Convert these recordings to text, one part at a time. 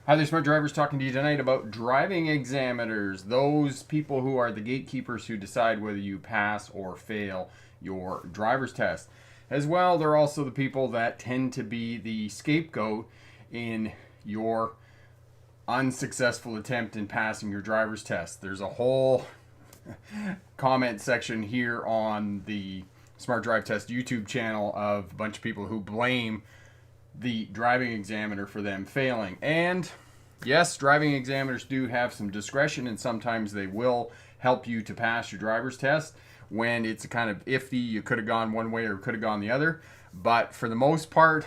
Hi there, smart drivers, talking to you tonight about driving examiners, those people who are the gatekeepers who decide whether you pass or fail your driver's test. As well, they're also the people that tend to be the scapegoat in your unsuccessful attempt in passing your driver's test. There's a whole comment section here on the Smart Drive Test YouTube channel of a bunch of people who blame the driving examiner for them failing. And yes, driving examiners do have some discretion, and sometimes they will help you to pass your driver's test when it's a kind of iffy, you could have gone one way or could have gone the other. But for the most part,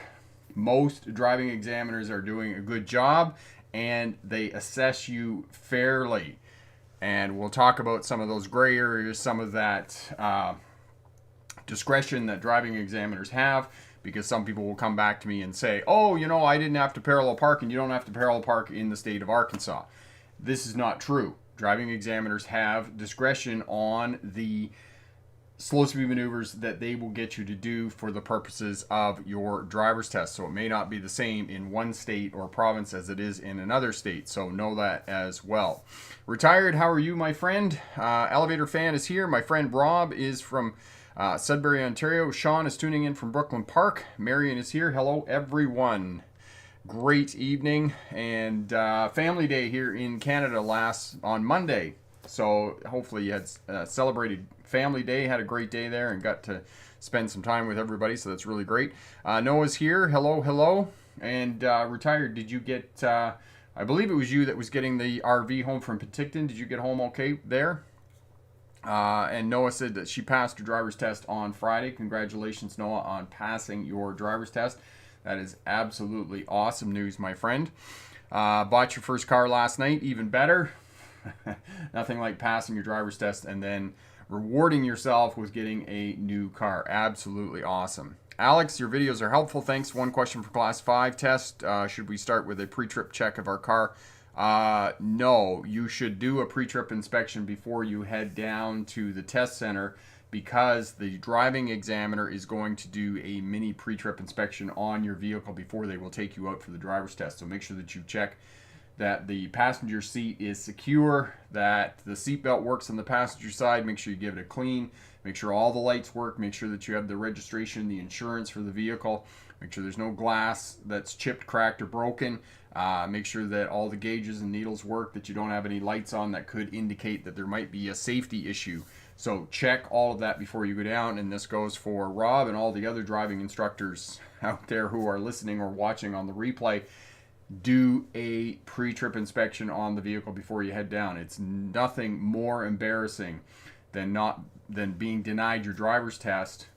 most driving examiners are doing a good job and they assess you fairly. And we'll talk about some of those gray areas, some of that discretion that driving examiners have, because some people will come back to me and say, oh, I didn't have to parallel park, and you don't have to parallel park in the state of Arkansas. This is not true. Driving examiners have discretion on the slow speed maneuvers that they will get you to do for the purposes of your driver's test. So it may not be the same in one state or province as it is in another state. So know that as well. Retired, how are you, my friend? Elevator Fan is here. My friend Rob is from Sudbury, Ontario. Sean is tuning in from Brooklyn Park. Marion is here. Hello, everyone. Great evening and family day here in Canada on Monday. So hopefully you had celebrated family day, had a great day there, and got to spend some time with everybody. So that's really great. Noah's here. Hello, hello. And Retired, did you get? I believe it was you that was getting the RV home from Penticton. Did you get home okay there? And Noah said that she passed her driver's test on Friday. Congratulations, Noah, on passing your driver's test. That is absolutely awesome news, my friend. Bought your first car last night, even better. Nothing like passing your driver's test and then rewarding yourself with getting a new car. Absolutely awesome. Alex, your videos are helpful. Thanks. One question for Class 5 test. Should we start with a pre-trip check of our car? No, you should do a pre-trip inspection before you head down to the test center, because the driving examiner is going to do a mini pre-trip inspection on your vehicle before they will take you out for the driver's test. So make sure that you check that the passenger seat is secure, that the seatbelt works on the passenger side. Make sure you give it a clean. Make sure all the lights work. Make sure that you have the registration, the insurance for the vehicle. Make sure there's no glass that's chipped, cracked, or broken. Make sure that all the gauges and needles work, that you don't have any lights on that could indicate that there might be a safety issue. So check all of that before you go down, and this goes for Rob and all the other driving instructors out there who are listening or watching on the replay. Do a pre-trip inspection on the vehicle before you head down. It's nothing more embarrassing than being denied your driver's test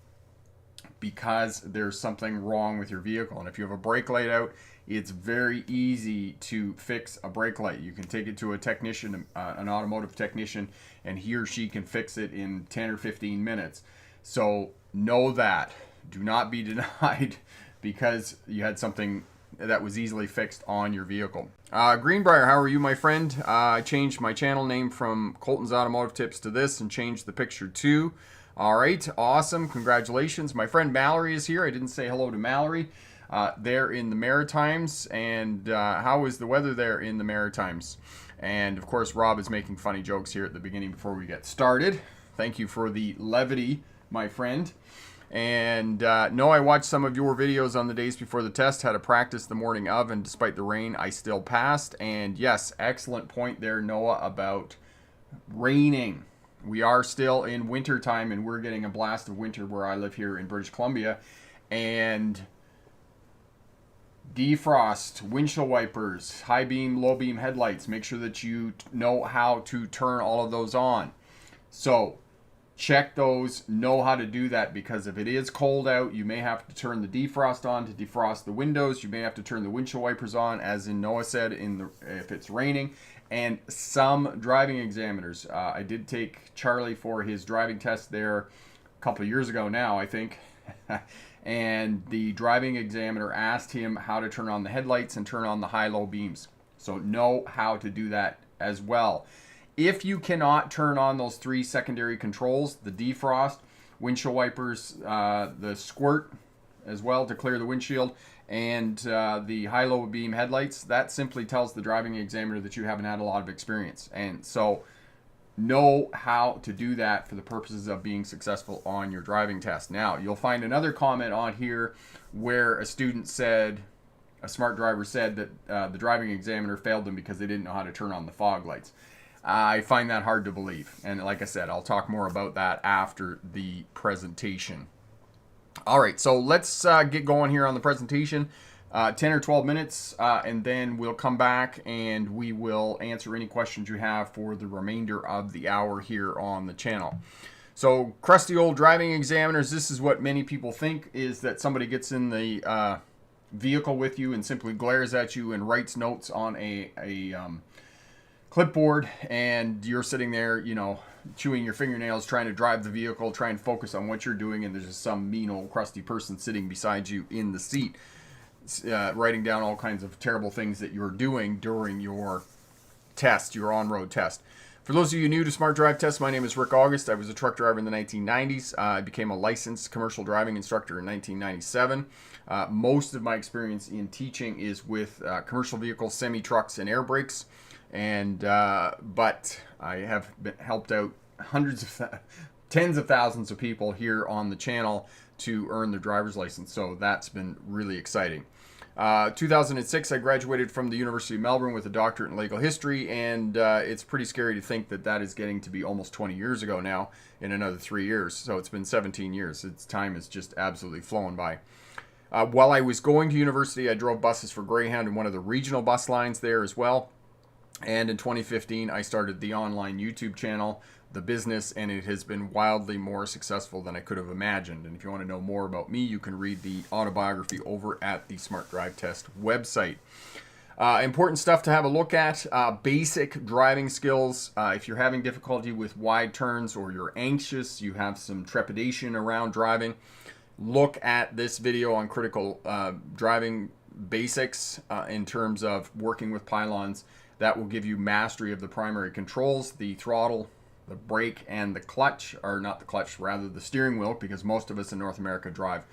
because there's something wrong with your vehicle. And if you have a brake light out, it's very easy to fix a brake light. You can take it to a technician, an automotive technician, and he or she can fix it in 10 or 15 minutes. So know that. Do not be denied because you had something that was easily fixed on your vehicle. Greenbrier, how are you, my friend? I changed my channel name from Colton's Automotive Tips to this and changed the picture too. All right, awesome. Congratulations. My friend Mallory is here. I didn't say hello to Mallory. There in the Maritimes. And how is the weather there in the Maritimes? And of course, Rob is making funny jokes here at the beginning before we get started. Thank you for the levity, my friend. And no, I watched some of your videos on the days before the test, had a practice the morning of, and despite the rain, I still passed. And yes, excellent point there, Noah, about raining. We are still in winter time, and we're getting a blast of winter where I live here in British Columbia. And defrost, windshield wipers, high beam, low beam headlights. Make sure that you know how to turn all of those on. So check those, know how to do that, because if it is cold out, you may have to turn the defrost on to defrost the windows. You may have to turn the windshield wipers on, as in Noah said, if it's raining. And some driving examiners, I did take Charlie for his driving test there a couple of years ago now, I think. And the driving examiner asked him how to turn on the headlights and turn on the high-low beams. So know how to do that as well. If you cannot turn on those three secondary controls, the defrost, windshield wipers, the squirt, as well to clear the windshield, and the high-low beam headlights, that simply tells the driving examiner that you haven't had a lot of experience. And so know how to do that for the purposes of being successful on your driving test. Now, you'll find another comment on here where a student said, a smart driver said that the driving examiner failed them because they didn't know how to turn on the fog lights. I find that hard to believe. And like I said, I'll talk more about that after the presentation. All right, so let's get going here on the presentation. 10 or 12 minutes, and then we'll come back and we will answer any questions you have for the remainder of the hour here on the channel. So, crusty old driving examiners, this is what many people think, is that somebody gets in the vehicle with you and simply glares at you and writes notes on a clipboard, and you're sitting there, you know, chewing your fingernails, trying to drive the vehicle, trying to focus on what you're doing, and there's just some mean old crusty person sitting beside you in the seat, writing down all kinds of terrible things that you're doing during your test, your on-road test. For those of you new to Smart Drive Test, my name is Rick August. I was a truck driver in the 1990s. I became a licensed commercial driving instructor in 1997. Most of my experience in teaching is with commercial vehicles, semi-trucks, and air brakes. And but I have helped out tens of thousands of people here on the channel to earn their driver's license. So that's been really exciting. 2006, I graduated from the University of Melbourne with a doctorate in legal history, and it's pretty scary to think that that is getting to be almost 20 years ago now in another 3 years. So it's been 17 years. Its time has just absolutely flown by. While I was going to university, I drove buses for Greyhound and one of the regional bus lines there as well. And in 2015, I started the online YouTube channel, The Business, and it has been wildly more successful than I could have imagined. And if you want to know more about me, you can read the autobiography over at the Smart Drive Test website. Important stuff to have a look at. Basic driving skills. If you're having difficulty with wide turns, or you're anxious, you have some trepidation around driving, look at this video on critical driving basics in terms of working with pylons. That will give you mastery of the primary controls, the throttle, the brake, and the clutch, or not the clutch, rather the steering wheel, because most of us in North America drive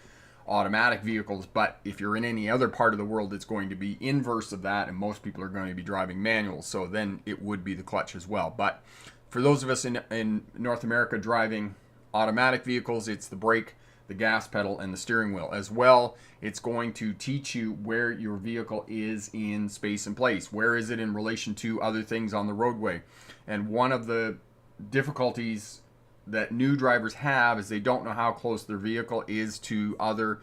automatic vehicles. But if you're in any other part of the world, it's going to be inverse of that, and most people are going to be driving manuals. So then it would be the clutch as well. But for those of us in North America driving automatic vehicles, it's the brake, the gas pedal, and the steering wheel. As well, it's going to teach you where your vehicle is in space and place. Where is it in relation to other things on the roadway? And one of the difficulties that new drivers have is they don't know how close their vehicle is to other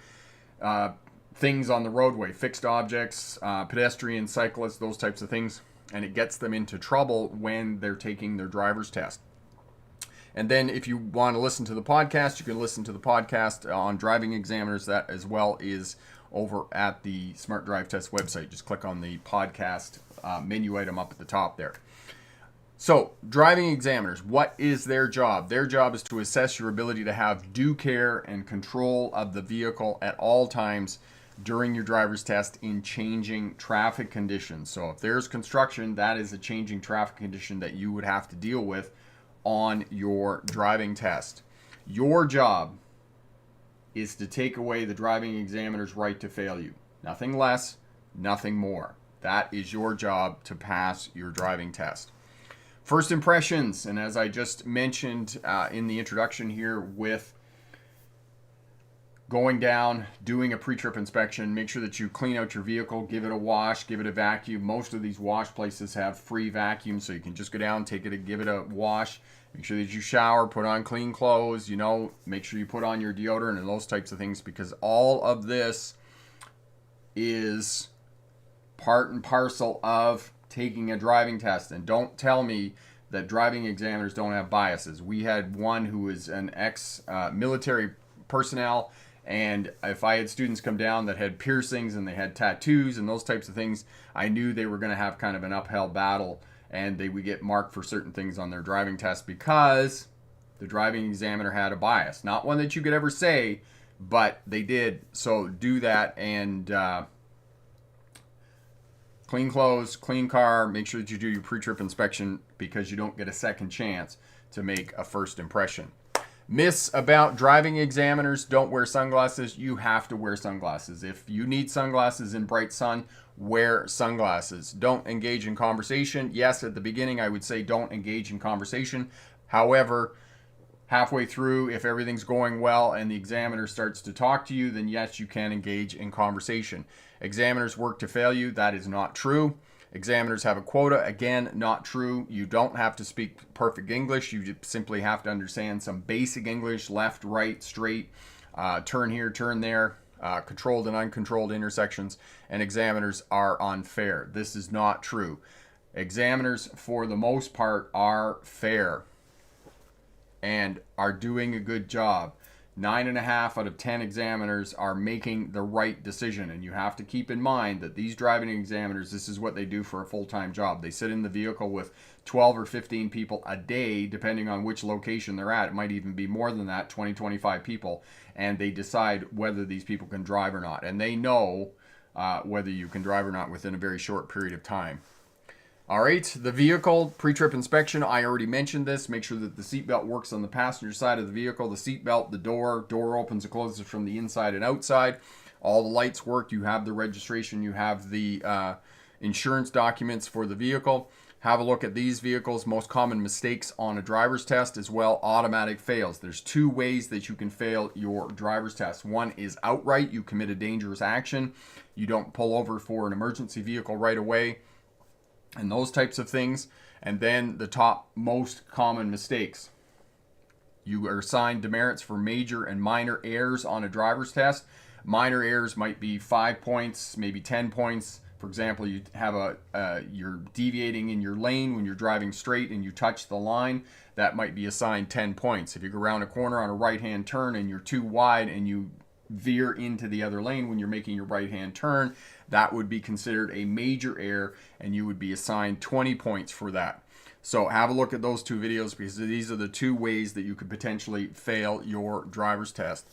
things on the roadway, fixed objects, pedestrians, cyclists, those types of things, and it gets them into trouble when they're taking their driver's test. And then if you want to listen to the podcast, you can listen to the podcast on driving examiners. That as well is over at the Smart Drive Test website. Just click on the podcast menu item up at the top there. So, driving examiners, what is their job? Their job is to assess your ability to have due care and control of the vehicle at all times during your driver's test in changing traffic conditions. So if there's construction, that is a changing traffic condition that you would have to deal with on your driving test. Your job is to take away the driving examiner's right to fail you. Nothing less, nothing more. That is your job to pass your driving test. First impressions, and as I just mentioned in the introduction here, with going down, doing a pre-trip inspection, make sure that you clean out your vehicle, give it a wash, give it a vacuum. Most of these wash places have free vacuums, so you can just go down, take it and give it a wash. Make sure that you shower, put on clean clothes, you know, make sure you put on your deodorant and those types of things, because all of this is part and parcel of taking a driving test. And don't tell me that driving examiners don't have biases. We had one who was an ex-military personnel, and if I had students come down that had piercings and they had tattoos and those types of things, I knew they were going to have kind of an uphill battle, and they would get marked for certain things on their driving test because the driving examiner had a bias. Not one that you could ever say, but they did. So do that, and clean clothes, clean car, make sure that you do your pre-trip inspection, because you don't get a second chance to make a first impression. Myths about driving examiners: don't wear sunglasses. You have to wear sunglasses. If you need sunglasses in bright sun, wear sunglasses. Don't engage in conversation. Yes, at the beginning I would say don't engage in conversation. However, halfway through, if everything's going well and the examiner starts to talk to you, then yes, you can engage in conversation. Examiners work to fail you. That is not true. Examiners have a quota. Again, not true. You don't have to speak perfect English. You just simply have to understand some basic English: left, right, straight, turn here, turn there, controlled and uncontrolled intersections. And examiners are unfair. This is not true. Examiners, for the most part, are fair and are doing a good job. 9.5 out of 10 examiners are making the right decision. And you have to keep in mind that these driving examiners, this is what they do for a full-time job. They sit in the vehicle with 12 or 15 people a day, depending on which location they're at. It might even be more than that, 20, 25 people. And they decide whether these people can drive or not. And they know whether you can drive or not within a very short period of time. All right, the vehicle pre-trip inspection, I already mentioned this. Make sure that the seatbelt works on the passenger side of the vehicle. The seatbelt, the door opens and closes from the inside and outside. All the lights work. You have the registration. You have the insurance documents for the vehicle. Have a look at these vehicles. Most common mistakes on a driver's test as well: automatic fails. There's two ways that you can fail your driver's test. One is outright. You commit a dangerous action. You don't pull over for an emergency vehicle right away, and those types of things. And then the top most common mistakes: you are assigned demerits for major and minor errors on a driver's test. Minor errors might be 5 points, maybe 10 points. For example, you have you're deviating in your lane when you're driving straight and you touch the line. That might be assigned 10 points. If you go around a corner on a right-hand turn and you're too wide and you veer into the other lane when you're making your right-hand turn, that would be considered a major error and you would be assigned 20 points for that. So have a look at those two videos, because these are the two ways that you could potentially fail your driver's test.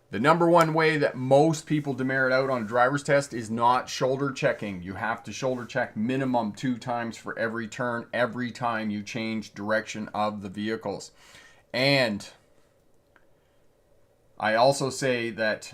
The number one way that most people demerit out on a driver's test is not shoulder checking. You have to shoulder check minimum 2 times for every turn, every time you change direction of the vehicles. And I also say that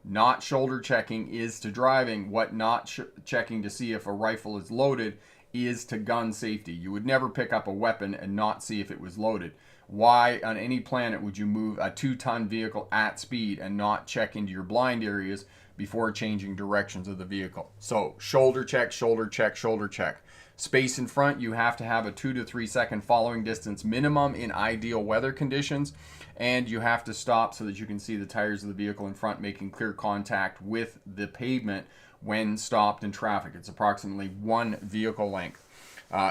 not shoulder checking is to driving what not checking to see if a rifle is loaded is to gun safety. You would never pick up a weapon and not see if it was loaded. Why on any planet would you move a 2-ton vehicle at speed and not check into your blind areas before changing directions of the vehicle? So shoulder check, shoulder check, shoulder check. Space in front, you have to have a 2 to 3 second following distance minimum in ideal weather conditions. And you have to stop so that you can see the tires of the vehicle in front making clear contact with the pavement when stopped in traffic. It's approximately 1 vehicle length.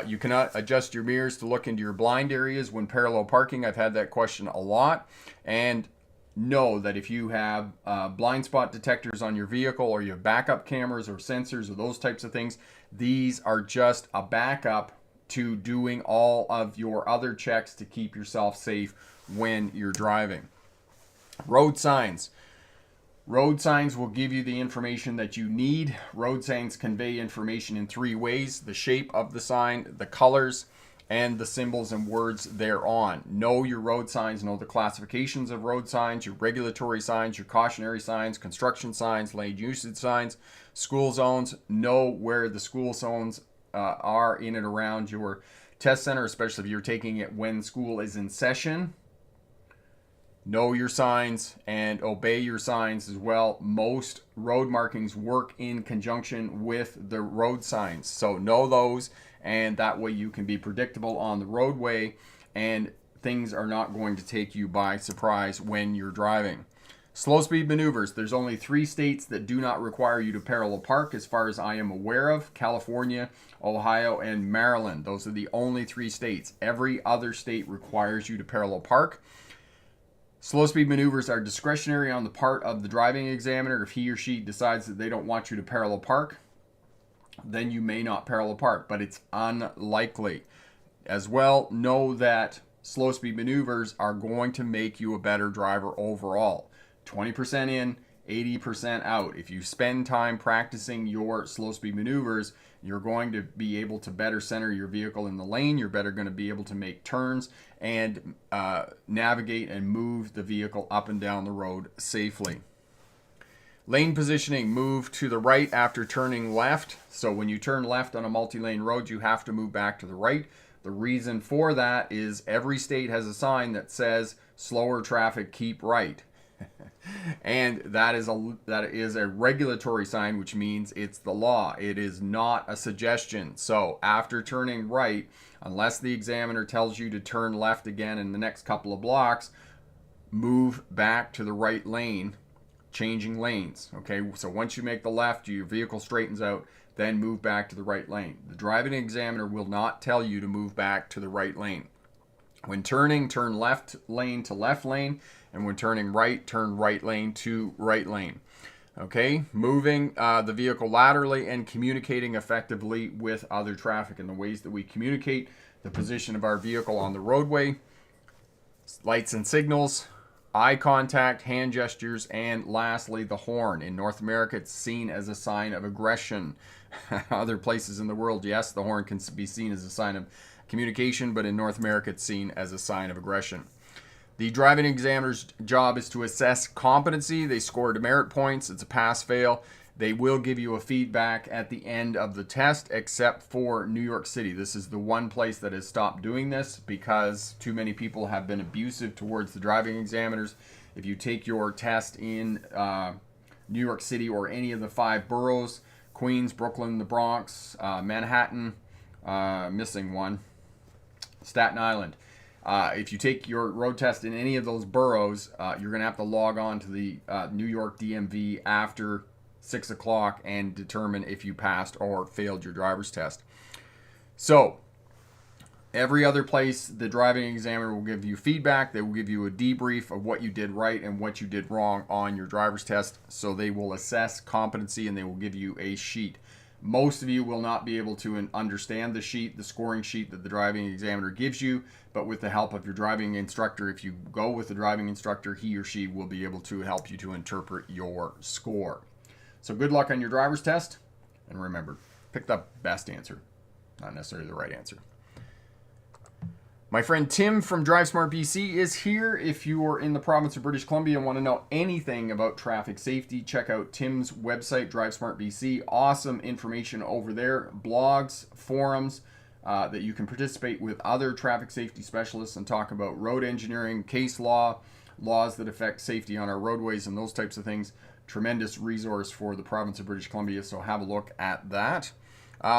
You cannot adjust your mirrors to look into your blind areas when parallel parking. I've had that question a lot. And know that if you have blind spot detectors on your vehicle, or you have backup cameras or sensors or those types of things, these are just a backup to doing all of your other checks to keep yourself safe when you're driving. Road signs. Road signs will give you the information that you need. Road signs convey information in 3 ways: the shape of the sign, the colors, and the symbols and words thereon. Know your road signs. Know the classifications of road signs: your regulatory signs, your cautionary signs, construction signs, lane usage signs, school zones. Know where the school zones are in and around your test center, especially if you're taking it when school is in session. Know your signs and obey your signs as well. Most road markings work in conjunction with the road signs. So know those, and that way you can be predictable on the roadway and things are not going to take you by surprise when you're driving. Slow speed maneuvers. There's only 3 states that do not require you to parallel park as far as I am aware of: California, Ohio, and Maryland. Those are the only 3 states. Every other state requires you to parallel park. Slow speed maneuvers are discretionary on the part of the driving examiner. If he or she decides that they don't want you to parallel park, then you may not parallel park, but it's unlikely. As well, know that slow speed maneuvers are going to make you a better driver overall. 20% in, 80% out. If you spend time practicing your slow speed maneuvers, you're going to be able to better center your vehicle in the lane. You're better going to be able to make turns and navigate and move the vehicle up and down the road safely. Lane positioning, move to the right after turning left. So when you turn left on a multi-lane road, you have to move back to the right. The reason for that is every state has a sign that says slower traffic, keep right. And that is a regulatory sign, which means it's the law. It is not a suggestion. So after turning right, unless the examiner tells you to turn left again in the next couple of blocks, move back to the right lane, changing lanes. Okay, so once you make the left, your vehicle straightens out, then move back to the right lane. The driving examiner will not tell you to move back to the right lane. When turning, turn left lane to left lane, and when turning right, turn right lane to right lane. Okay, moving the vehicle laterally and communicating effectively with other traffic. And the ways that we communicate the position of our vehicle on the roadway: lights and signals, eye contact, hand gestures, and lastly, the horn. In North America, it's seen as a sign of aggression. Other places in the world, yes, the horn can be seen as a sign of communication, but in North America, it's seen as a sign of aggression. The driving examiner's job is to assess competency. They score demerit points. It's a pass-fail. They will give you a feedback at the end of the test, except for New York City. This is the one place that has stopped doing this because too many people have been abusive towards the driving examiners. If you take your test in New York City or any of the 5 boroughs, Queens, Brooklyn, the Bronx, Manhattan, missing one, Staten Island. If you take your road test in any of those boroughs, you're going to have to log on to the New York DMV after 6 o'clock and determine if you passed or failed your driver's test. So every other place, the driving examiner will give you feedback. They will give you a debrief of what you did right and what you did wrong on your driver's test. So they will assess competency and they will give you a sheet. Most of you will not be able to understand the sheet, the scoring sheet that the driving examiner gives you, but with the help of your driving instructor, if you go with the driving instructor, he or she will be able to help you to interpret your score. So good luck on your driver's test, and remember, pick the best answer, not necessarily the right answer. My friend Tim from Drive Smart BC is here. If you are in the province of British Columbia and want to know anything about traffic safety, check out Tim's website, Drive Smart BC. Awesome information over there, blogs, forums that you can participate with other traffic safety specialists and talk about road engineering, case law, laws that affect safety on our roadways, and those types of things. Tremendous resource for the province of British Columbia, so have a look at that.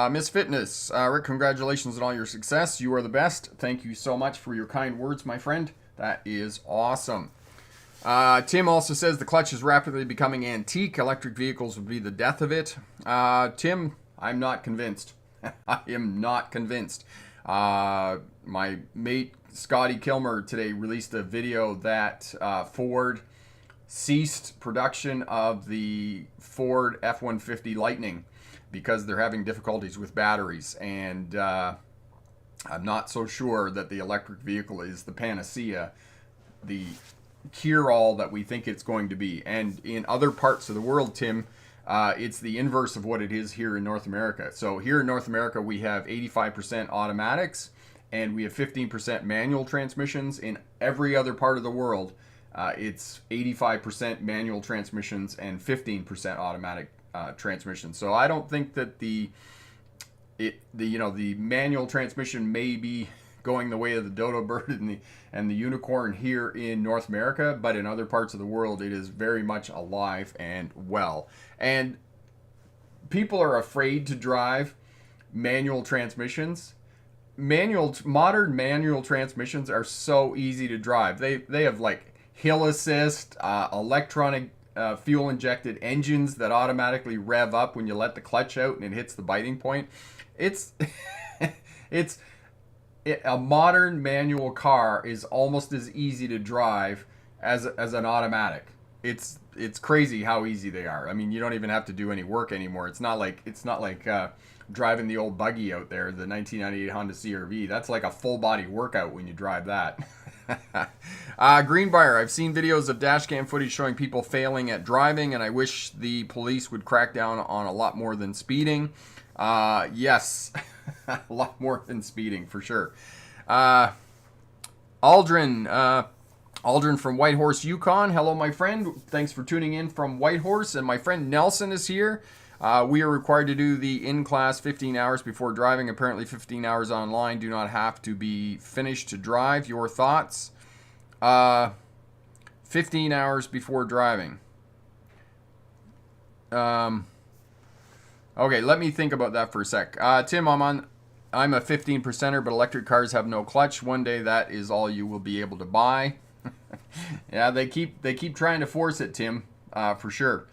Miss Fitness, Rick, congratulations on all your success. You are the best. Thank you so much for your kind words, my friend. That is awesome. Tim also says the clutch is rapidly becoming antique. Electric vehicles would be the death of it. Tim, I'm not convinced. I am not convinced. My mate Scotty Kilmer today released a video that Ford ceased production of the Ford F-150 Lightning because they're having difficulties with batteries. And I'm not so sure that the electric vehicle is the panacea, the cure-all that we think it's going to be. And in other parts of the world, Tim, it's the inverse of what it is here in North America. So here in North America, we have 85% automatics and we have 15% manual transmissions. In every other part of the world, it's 85% manual transmissions and 15% automatic transmission. So I don't think that the manual transmission may be going the way of the dodo bird and the unicorn here in North America, but in other parts of the world it is very much alive and well. And people are afraid to drive manual transmissions. Modern manual transmissions are so easy to drive. They have like hill assist, electronic fuel injected engines that automatically rev up when you let the clutch out and it hits the biting point. It's a modern manual car is almost as easy to drive as an automatic. It's crazy how easy they are. I mean, you don't even have to do any work anymore. It's not like driving the old buggy out there, the 1998 Honda CR-V. That's like a full body workout when you drive that. Greenbrier, I've seen videos of dash cam footage showing people failing at driving, and I wish the police would crack down on a lot more than speeding. Yes, a lot more than speeding for sure. Aldrin, Aldrin from Whitehorse, Yukon. Hello, my friend. Thanks for tuning in from Whitehorse. And my friend Nelson is here. We are required to do the in-class 15 hours before driving. Apparently 15 hours online do not have to be finished to drive. Your thoughts? 15 hours before driving. Okay, let me think about that for a sec. Tim, I'm a 15%er, but electric cars have no clutch. One day that is all you will be able to buy. Yeah, they keep trying to force it, Tim, for sure.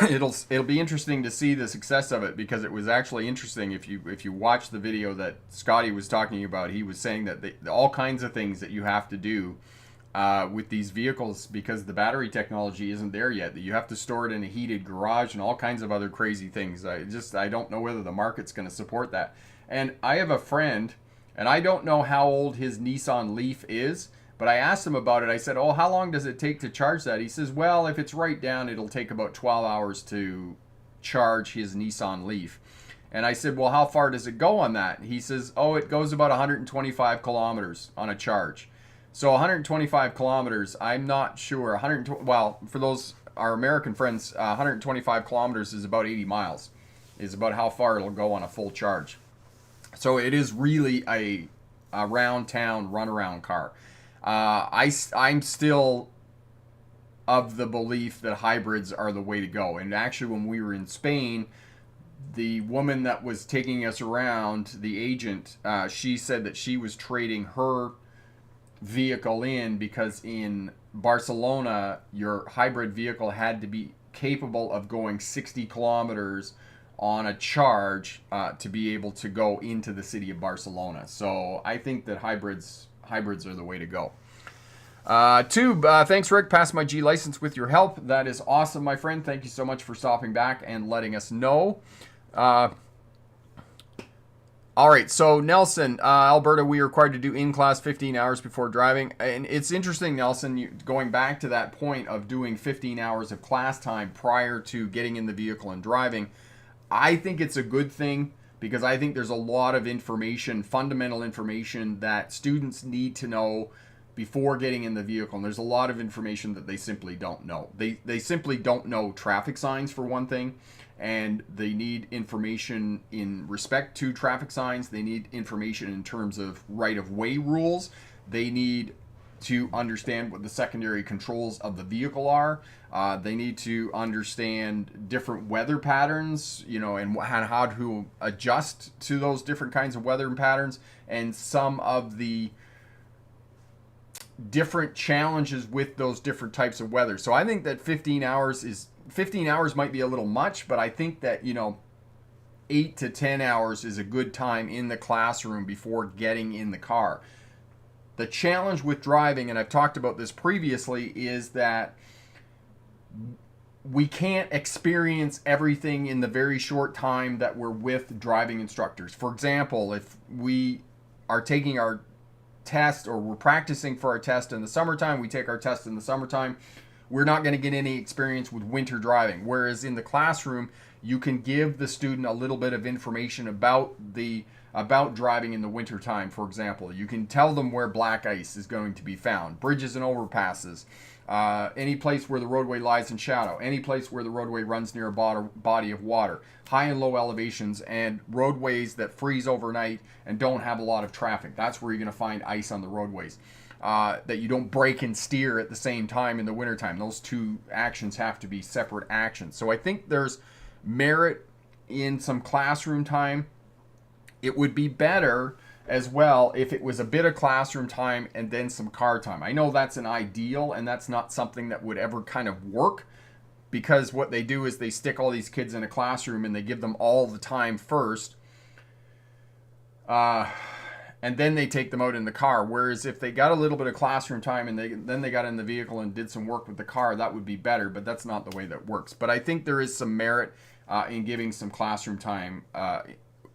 It'll be interesting to see the success of it, because it was actually interesting if you watch the video that Scotty was talking about. He was saying that all kinds of things that you have to do with these vehicles, because the battery technology isn't there yet, that you have to store it in a heated garage and all kinds of other crazy things. I don't know whether the market's going to support that. And I have a friend, and I don't know how old his Nissan Leaf is, but I asked him about it. I said, oh, how long does it take to charge that? He says, well, if it's right down, it'll take about 12 hours to charge his Nissan Leaf. And I said, well, how far does it go on that? He says, oh, it goes about 125 kilometers on a charge. So 125 kilometers, I'm not sure. Well, for those, our American friends, 125 kilometers is about 80 miles, is about how far it'll go on a full charge. So it is really a round town, run around car. I'm still of the belief that hybrids are the way to go. And actually, when we were in Spain, the woman that was taking us around, the agent, she said that she was trading her vehicle in because in Barcelona, your hybrid vehicle had to be capable of going 60 kilometers on a charge to be able to go into the city of Barcelona. So I think that hybrids are the way to go. Tube, thanks, Rick. Passed my G license with your help. That is awesome, my friend. Thank you so much for stopping back and letting us know. All right, so Nelson, Alberta, we are required to do in-class 15 hours before driving. And it's interesting, Nelson, going back to that point of doing 15 hours of class time prior to getting in the vehicle and driving. I think it's a good thing, because I think there's a lot of information, fundamental information, that students need to know before getting in the vehicle. And there's a lot of information that they simply don't know. They simply don't know traffic signs, for one thing, and they need information in respect to traffic signs. They need information in terms of right-of-way rules. They need to understand what the secondary controls of the vehicle are. They need to understand different weather patterns, and how to adjust to those different kinds of weather patterns, and some of the different challenges with those different types of weather. So I think that 15 hours might be a little much, but I think that 8 to 10 hours is a good time in the classroom before getting in the car. The challenge with driving, and I've talked about this previously, is that we can't experience everything in the very short time that we're with driving instructors. For example, if we are taking our test, or we're practicing for our test in the summertime, we take our test in the summertime, we're not going to get any experience with winter driving. Whereas in the classroom, you can give the student a little bit of information about driving in the wintertime. For example, you can tell them where black ice is going to be found, bridges and overpasses, any place where the roadway lies in shadow, any place where the roadway runs near a body of water, high and low elevations, and roadways that freeze overnight and don't have a lot of traffic. That's where you're going to find ice on the roadways. That you don't brake and steer at the same time in the wintertime. Those two actions have to be separate actions. So I think there's merit in some classroom time. It would be better as well if it was a bit of classroom time and then some car time. I know that's an ideal, and that's not something that would ever kind of work, because what they do is they stick all these kids in a classroom and they give them all the time first, and then they take them out in the car. Whereas if they got a little bit of classroom time and then they got in the vehicle and did some work with the car, that would be better, but that's not the way that works. But I think there is some merit in giving some classroom time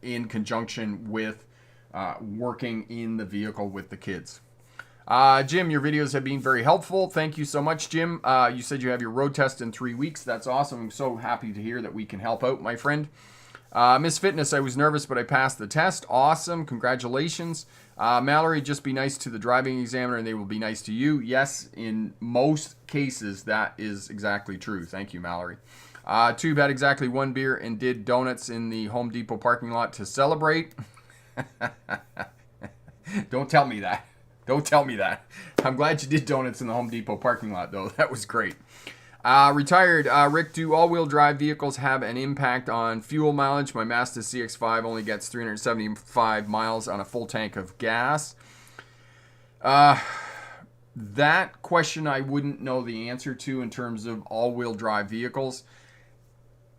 in conjunction with working in the vehicle with the kids. Jim, your videos have been very helpful. Thank you so much, Jim. You said you have your road test in 3 weeks. That's awesome. I'm so happy to hear that we can help out, my friend. Miss Fitness, I was nervous, but I passed the test. Awesome. Congratulations. Mallory, just be nice to the driving examiner and they will be nice to you. Yes, in most cases, that is exactly true. Thank you, Mallory. Tube had exactly 1 beer and did donuts in the Home Depot parking lot to celebrate. Don't tell me that. Don't tell me that. I'm glad you did donuts in the Home Depot parking lot, though. That was great. Retired. Rick, do all-wheel drive vehicles have an impact on fuel mileage? My Mazda CX-5 only gets 375 miles on a full tank of gas. That question I wouldn't know the answer to in terms of all-wheel drive vehicles.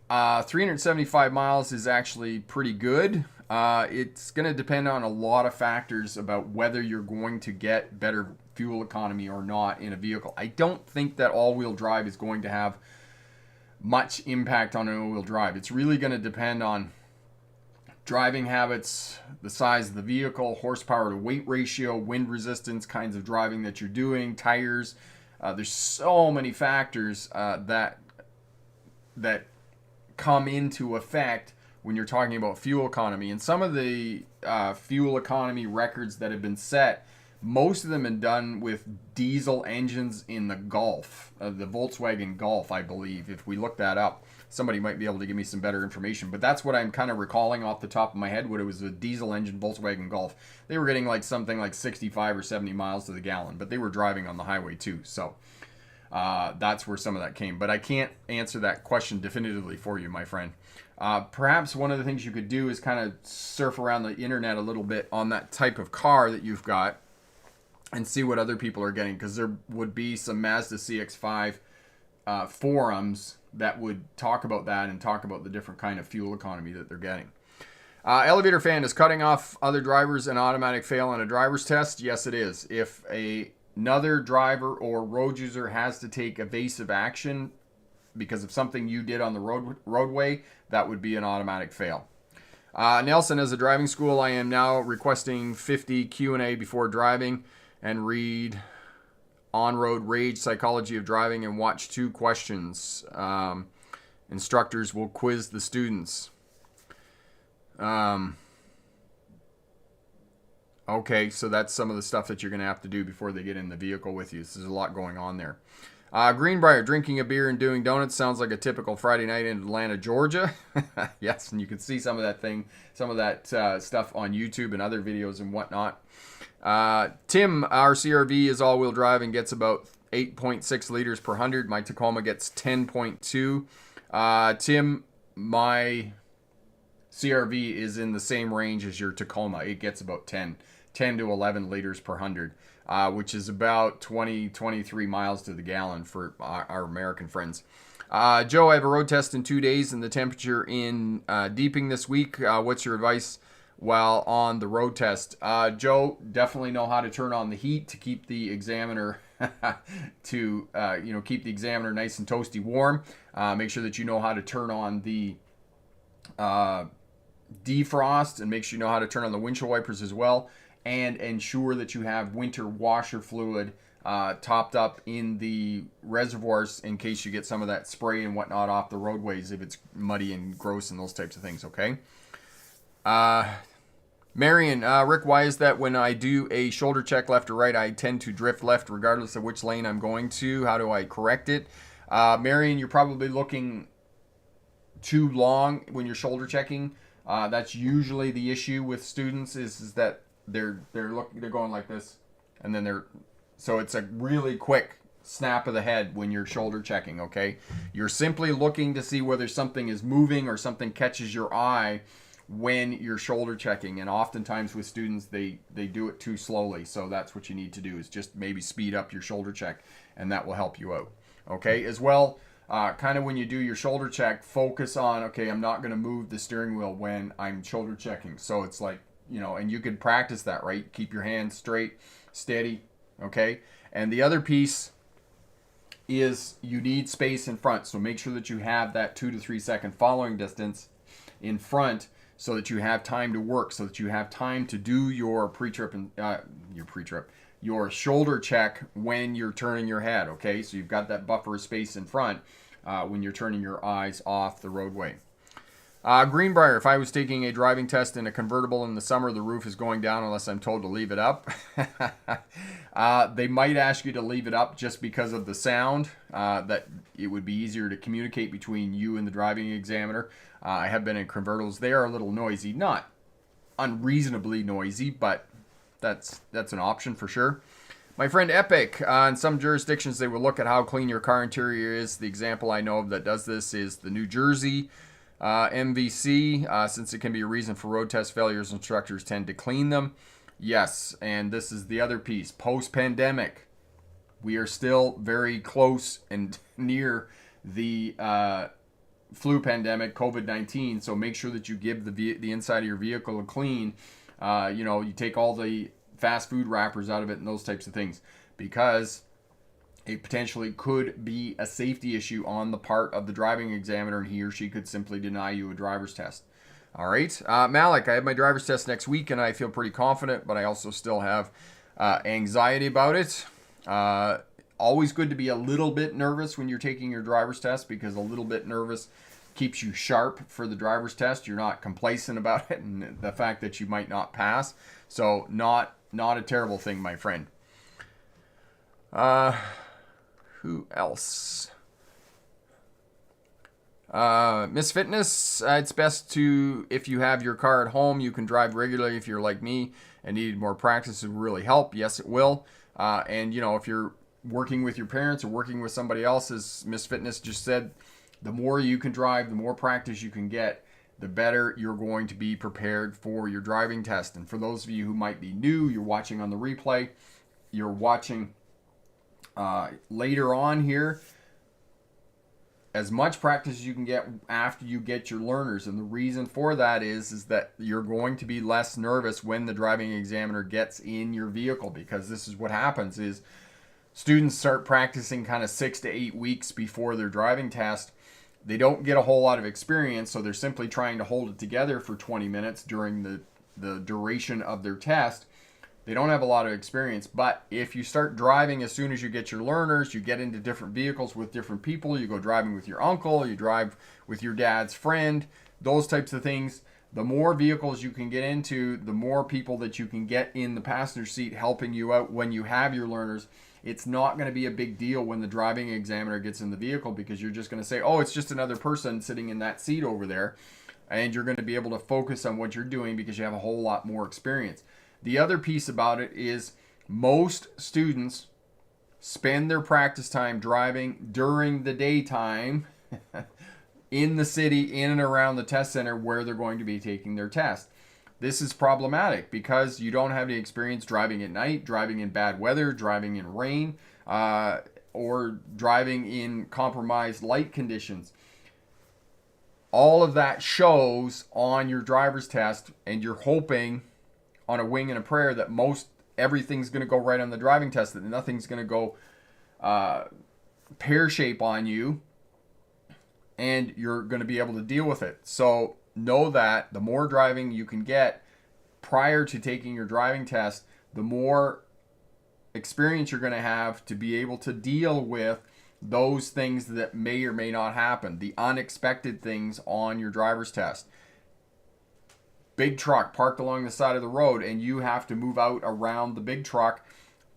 375 miles is actually pretty good. It's going to depend on a lot of factors about whether you're going to get better fuel economy or not in a vehicle. I don't think that all-wheel drive is going to have much impact on an all-wheel drive. It's really going to depend on driving habits, the size of the vehicle, horsepower to weight ratio, wind resistance, kinds of driving that you're doing, tires. There's so many factors that come into effect when you're talking about fuel economy. And some of the fuel economy records that have been set, most of them have been done with diesel engines in the Golf, the Volkswagen Golf, I believe. If we look that up, somebody might be able to give me some better information. But that's what I'm kind of recalling off the top of my head, what it was, a diesel engine Volkswagen Golf. They were getting like something like 65 or 70 miles to the gallon, but they were driving on the highway too. So that's where some of that came. But I can't answer that question definitively for you, my friend. Perhaps one of the things you could do is kind of surf around the internet a little bit on that type of car that you've got and see what other people are getting, because there would be some Mazda CX-5 forums that would talk about that and talk about the different kind of fuel economy that they're getting. Elevator Fan, is cutting off other drivers an automatic fail on a driver's test? Yes, it is. If another driver or road user has to take evasive action because of something you did on the roadway, that would be an automatic fail. Nelson, as a driving school, I am now requesting 50 Q&A before driving and read On-Road Rage, Psychology of Driving, and watch 2 questions. Instructors will quiz the students. Okay, so that's some of the stuff that you're going to have to do before they get in the vehicle with you. So there's a lot going on there. Greenbrier, drinking a beer and doing donuts sounds like a typical Friday night in Atlanta, Georgia. Yes, and you can see some of that stuff on YouTube and other videos and whatnot. Tim, our CRV is all-wheel drive and gets about 8.6 liters per 100. My Tacoma gets 10.2. Tim, my CRV is in the same range as your Tacoma. It gets about 10 to 11 liters per 100. Which is about 23 miles to the gallon for our American friends. Joe, I have a road test in 2 days and the temperature in Deeping this week. What's your advice while on the road test? Joe, definitely know how to turn on the heat to keep the examiner keep the examiner nice and toasty warm. Make sure that you know how to turn on the defrost, and make sure you know how to turn on the windshield wipers as well. And ensure that you have winter washer fluid topped up in the reservoirs in case you get some of that spray and whatnot off the roadways if it's muddy and gross and those types of things, okay? Marion, Rick, why is that when I do a shoulder check left or right, I tend to drift left regardless of which lane I'm going to? How do I correct it? Marion, you're probably looking too long when you're shoulder checking. That's usually the issue with students is that they're going like this, and then so it's a really quick snap of the head when you're shoulder checking, okay? You're simply looking to see whether something is moving or something catches your eye when you're shoulder checking, and oftentimes with students they do it too slowly, so that's what you need to do is just maybe speed up your shoulder check, and that will help you out, okay? As well, kind of when you do your shoulder check, focus on, okay, I'm not going to move the steering wheel when I'm shoulder checking, so it's like, and you can practice that, right? Keep your hands straight, steady, okay? And the other piece is you need space in front. So make sure that you have that 2 to 3 second following distance in front so that you have time to work, so that you have time to do your pre-trip and your shoulder check when you're turning your head, okay? So you've got that buffer of space in front when you're turning your eyes off the roadway. Greenbrier, if I was taking a driving test in a convertible in the summer, the roof is going down unless I'm told to leave it up. They might ask you to leave it up just because of the sound, that it would be easier to communicate between you and the driving examiner. I have been in convertibles. They are a little noisy, not unreasonably noisy, but that's an option for sure. My friend Epic, in some jurisdictions, they will look at how clean your car interior is. The example I know of that does this is the New Jersey MVC, since it can be a reason for road test failures, instructors tend to clean them. Yes, and this is the other piece. Post-pandemic, we are still very close and near the flu pandemic, COVID-19, so make sure that you give the inside of your vehicle a clean. You take all the fast food wrappers out of it and those types of things, because it potentially could be a safety issue on the part of the driving examiner, and he or she could simply deny you a driver's test. All right. Malik, I have my driver's test next week, and I feel pretty confident, but I also still have anxiety about it. Always good to be a little bit nervous when you're taking your driver's test, because a little bit nervous keeps you sharp for the driver's test. You're not complacent about it and the fact that you might not pass. So not a terrible thing, my friend. Who else? Miss Fitness, it's best to, if you have your car at home, you can drive regularly. If you're like me and need more practice, it will really help. Yes, it will. And if you're working with your parents or working with somebody else, as Miss Fitness just said, the more you can drive, the more practice you can get, the better you're going to be prepared for your driving test. And for those of you who might be new, you're watching on the replay, you're watching later on here, as much practice as you can get after you get your learners. And the reason for that is that you're going to be less nervous when the driving examiner gets in your vehicle, because this is what happens is students start practicing kind of 6 to 8 weeks before their driving test. They don't get a whole lot of experience, so they're simply trying to hold it together for 20 minutes during the duration of their test. They don't have a lot of experience, but if you start driving as soon as you get your learners, you get into different vehicles with different people, you go driving with your uncle, you drive with your dad's friend, those types of things, the more vehicles you can get into, the more people that you can get in the passenger seat helping you out when you have your learners. It's not going to be a big deal when the driving examiner gets in the vehicle, because you're just going to say, oh, it's just another person sitting in that seat over there, and you're going to be able to focus on what you're doing because you have a whole lot more experience. The other piece about it is most students spend their practice time driving during the daytime in the city, in and around the test center where they're going to be taking their test. This is problematic because you don't have any experience driving at night, driving in bad weather, driving in rain, or driving in compromised light conditions. All of that shows on your driver's test, and you're hoping on a wing and a prayer that everything's going to go right on the driving test, that nothing's going to go pear-shape on you, and you're going to be able to deal with it. So know that the more driving you can get prior to taking your driving test, the more experience you're going to have to be able to deal with those things that may or may not happen, the unexpected things on your driver's test. Big truck parked along the side of the road, and you have to move out around the big truck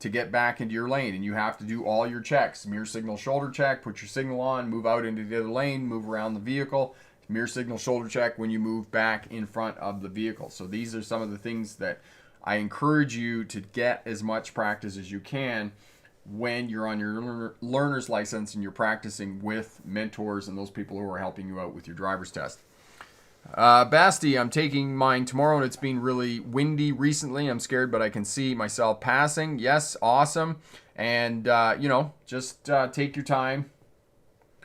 to get back into your lane, and you have to do all your checks: mirror signal, shoulder check, put your signal on, move out into the other lane, move around the vehicle, mirror signal, shoulder check when you move back in front of the vehicle. So these are some of the things that I encourage you to get as much practice as you can when you're on your learner's license and you're practicing with mentors and those people who are helping you out with your driver's test. Basti, I'm taking mine tomorrow, and it's been really windy recently. I'm scared, but I can see myself passing. Yes, awesome. And, just take your time.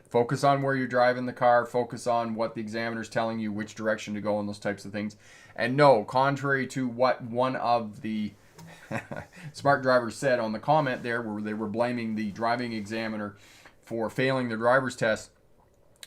Focus on where you're driving the car. Focus on what the examiner's telling you, which direction to go, and those types of things. And no, contrary to what one of the smart drivers said on the comment there, where they were blaming the driving examiner for failing the driver's test,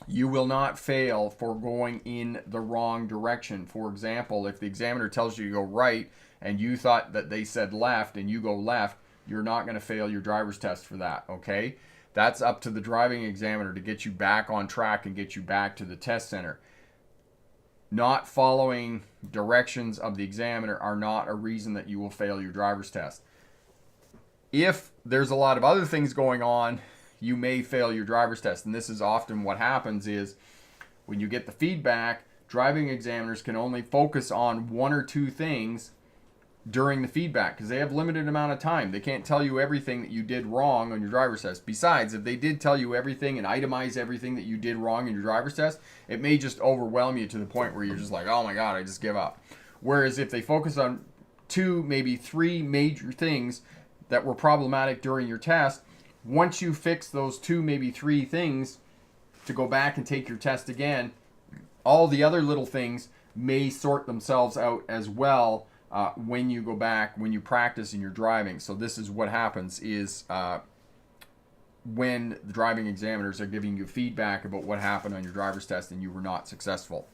you will not fail for going in the wrong direction. For example, if the examiner tells you to go right and you thought that they said left and you go left, you're not going to fail your driver's test for that, okay? That's up to the driving examiner to get you back on track and get you back to the test center. Not following directions of the examiner are not a reason that you will fail your driver's test. If there's a lot of other things going on, you may fail your driver's test. And this is often what happens is when you get the feedback, driving examiners can only focus on one or two things during the feedback because they have limited amount of time. They can't tell you everything that you did wrong on your driver's test. Besides, if they did tell you everything and itemize everything that you did wrong in your driver's test, it may just overwhelm you to the point where you're just like, oh my God, I just give up. Whereas if they focus on 2, maybe 3 major things that were problematic during your test, once you fix those 2, maybe 3 things to go back and take your test again, all the other little things may sort themselves out as well when you go back, when you practice in your driving. So this is what happens is when the driving examiners are giving you feedback about what happened on your driver's test and you were not successful.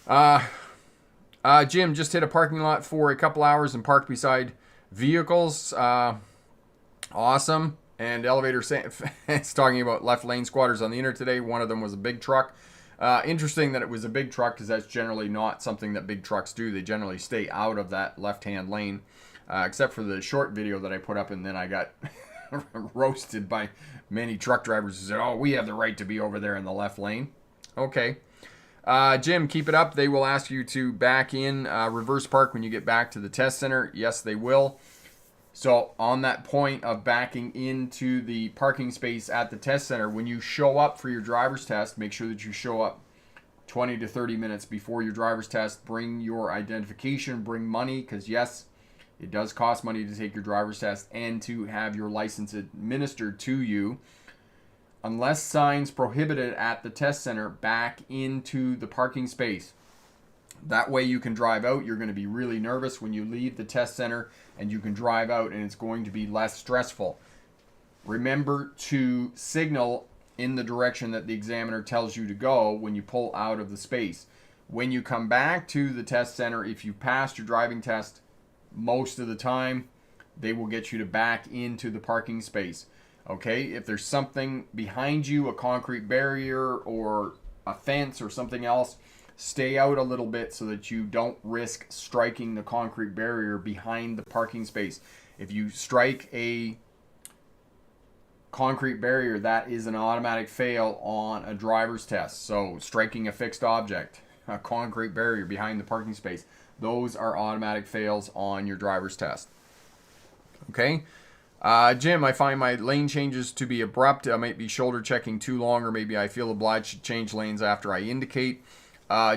Jim, just hit a parking lot for a couple hours and parked beside vehicles. Awesome. And elevator it's talking about left lane squatters on the internet today. One of them was a big truck. Interesting that it was a big truck because that's generally not something that big trucks do. They generally stay out of that left-hand lane, except for the short video that I put up, and then I got roasted by many truck drivers who said, oh, we have the right to be over there in the left lane. Okay. Jim, keep it up. They will ask you to back in, reverse park when you get back to the test center. Yes, they will. So on that point of backing into the parking space at the test center, when you show up for your driver's test, make sure that you show up 20 to 30 minutes before your driver's test. Bring your identification, bring money, because yes, it does cost money to take your driver's test and to have your license administered to you. Unless signs prohibit it at the test center, back into the parking space. That way you can drive out. You're going to be really nervous when you leave the test center, and you can drive out and it's going to be less stressful. Remember to signal in the direction that the examiner tells you to go when you pull out of the space. When you come back to the test center, if you passed your driving test, most of the time they will get you to back into the parking space. Okay, if there's something behind you, a concrete barrier or a fence or something else, stay out a little bit so that you don't risk striking the concrete barrier behind the parking space. If you strike a concrete barrier, that is an automatic fail on a driver's test. So striking a fixed object, a concrete barrier behind the parking space, those are automatic fails on your driver's test. Okay. Jim, I find my lane changes to be abrupt. I might be shoulder checking too long, or maybe I feel obliged to change lanes after I indicate.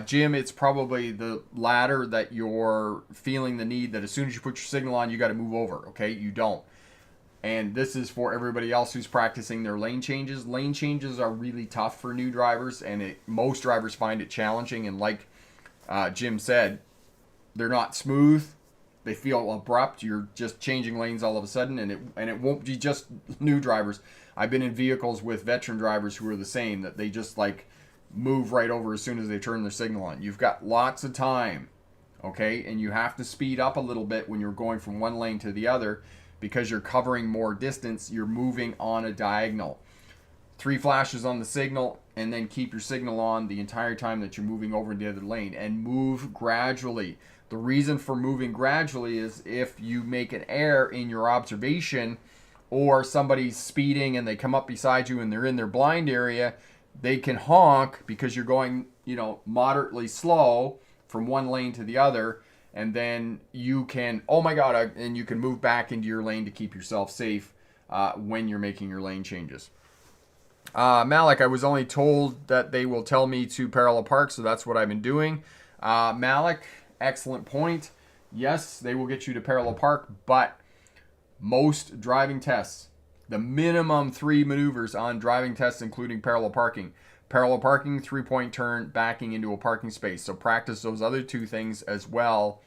Jim, it's probably the latter, that you're feeling the need that as soon as you put your signal on, you got to move over. Okay, you don't. And this is for everybody else who's practicing their lane changes. Lane changes are really tough for new drivers, and most drivers find it challenging. And like Jim said, they're not smooth. They feel abrupt. You're just changing lanes all of a sudden, and it won't be just new drivers. I've been in vehicles with veteran drivers who are the same, that they just like move right over as soon as they turn their signal on. You've got lots of time, okay? And you have to speed up a little bit when you're going from one lane to the other because you're covering more distance. You're moving on a diagonal. 3 flashes on the signal, and then keep your signal on the entire time that you're moving over to the other lane, and move gradually. The reason for moving gradually is if you make an error in your observation, or somebody's speeding and they come up beside you and they're in their blind area, they can honk because you're going, moderately slow from one lane to the other, and then you can, oh my God, and you can move back into your lane to keep yourself safe when you're making your lane changes. Malik, I was only told that they will tell me to parallel park, so that's what I've been doing. Malik, excellent point. Yes, they will get you to parallel park, but most driving tests, the minimum 3 maneuvers on driving tests, including parallel parking, 3-point turn, backing into a parking space. So practice those other 2 things as well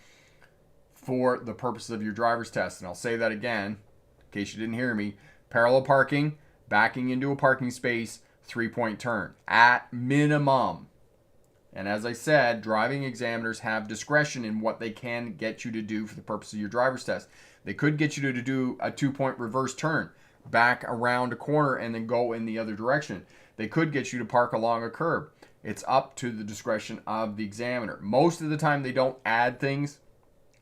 for the purpose of your driver's test. And I'll say that again, in case you didn't hear me. Parallel parking, backing into a parking space, 3-point turn at minimum. And as I said, driving examiners have discretion in what they can get you to do for the purpose of your driver's test. They could get you to do a 2-point reverse turn back around a corner and then go in the other direction. They could get you to park along a curb. It's up to the discretion of the examiner. Most of the time they don't add things.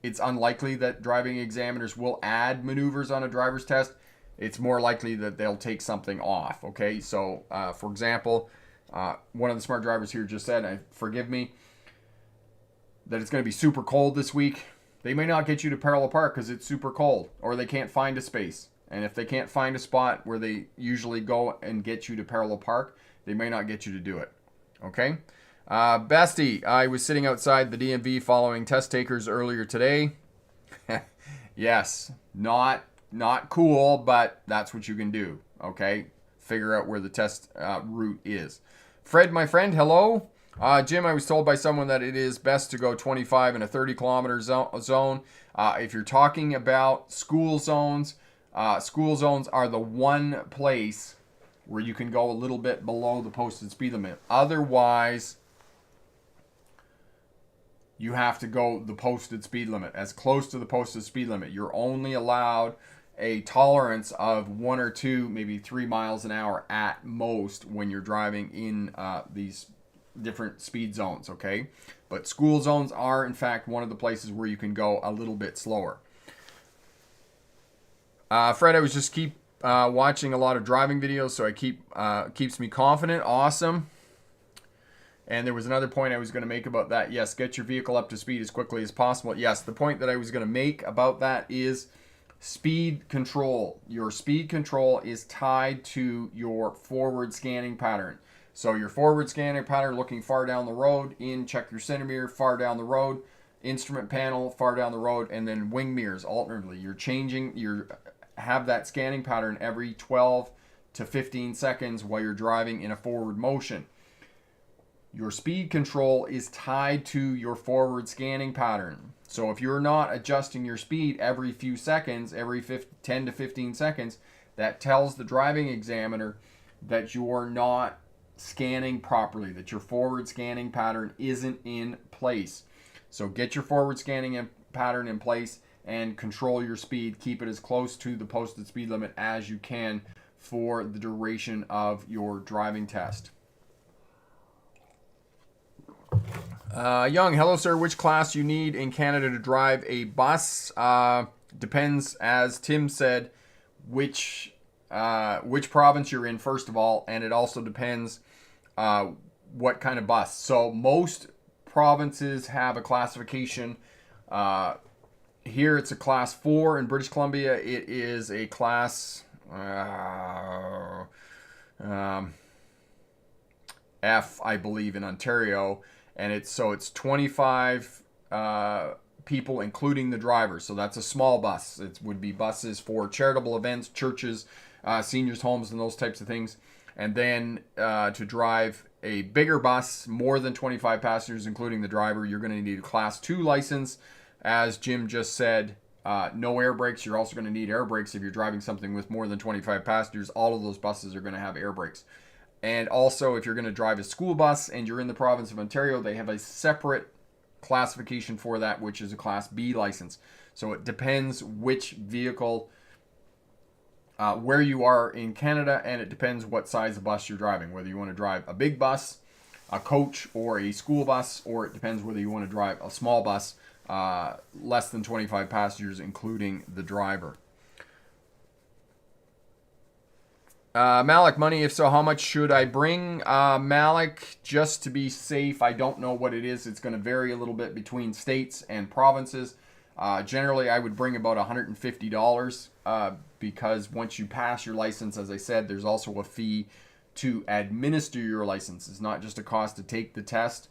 It's unlikely that driving examiners will add maneuvers on a driver's test. It's more likely that they'll take something off, okay? So, for example, one of the smart drivers here just said, forgive me, that it's going to be super cold this week. They may not get you to parallel park because it's super cold, or they can't find a space. And if they can't find a spot where they usually go and get you to parallel park, they may not get you to do it, okay? Bestie, I was sitting outside the DMV following test takers earlier today. Yes, not cool, but that's what you can do, okay? Figure out where the test route is. Fred, my friend, hello. Jim, I was told by someone that it is best to go 25 in a 30-kilometer zone. If you're talking about school zones are the one place where you can go a little bit below the posted speed limit. Otherwise, you have to go the posted speed limit, as close to the posted speed limit. You're only allowed a tolerance of 1 or 2, maybe 3 miles an hour at most when you're driving in these different speed zones, okay? But school zones are, in fact, one of the places where you can go a little bit slower. Fred, I was just keep watching a lot of driving videos, so I keeps me confident. Awesome. And there was another point I was going to make about that. Yes, get your vehicle up to speed as quickly as possible. Yes, the point that I was going to make about that is speed control. Your speed control is tied to your forward scanning pattern. So your forward scanning pattern, looking far down the road, check your center mirror, far down the road, instrument panel, far down the road, and then wing mirrors alternately. You have that scanning pattern every 12 to 15 seconds while you're driving in a forward motion. Your speed control is tied to your forward scanning pattern. So if you're not adjusting your speed every few seconds, every 10 to 15 seconds, that tells the driving examiner that you're not scanning properly, that your forward scanning pattern isn't in place. So get your forward scanning pattern in place and control your speed. Keep it as close to the posted speed limit as you can for the duration of your driving test. Young, hello sir, which class you need in Canada to drive a bus? Depends, as Tim said, which province you're in, first of all, and it also depends what kind of bus. So most provinces have a classification. Here it's a class 4. In British Columbia it is a class F, I believe, in Ontario. And it's 25 people, including the driver. So that's a small bus. It would be buses for charitable events, churches, seniors' homes, and those types of things. And then to drive a bigger bus, more than 25 passengers, including the driver, you're going to need a Class 2 license. As Jim just said, no air brakes. You're also going to need air brakes if you're driving something with more than 25 passengers. All of those buses are going to have air brakes. And also, if you're going to drive a school bus and you're in the province of Ontario, they have a separate classification for that, which is a Class B license. So it depends which vehicle, where you are in Canada, and it depends what size of bus you're driving. Whether you want to drive a big bus, a coach, or a school bus, or it depends whether you want to drive a small bus, less than 25 passengers, including the driver. Malik, money, if so, how much should I bring? Malik, just to be safe, I don't know what it is. It's going to vary a little bit between states and provinces. Generally, I would bring about $150 because once you pass your license, as I said, there's also a fee to administer your license. It's not just a cost to take the test,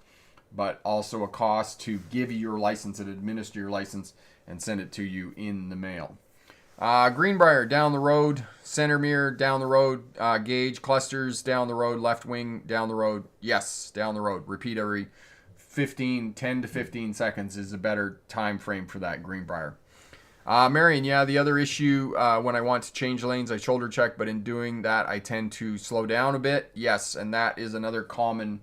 but also a cost to give you your license and administer your license and send it to you in the mail. Greenbrier, down the road. Center mirror, down the road. Gauge, clusters, down the road. Left wing, down the road. Yes, down the road. Repeat every 10 to 15 seconds is a better time frame for that, Greenbrier. Marion, yeah, the other issue, when I want to change lanes, I shoulder check, but in doing that, I tend to slow down a bit. Yes, and that is another common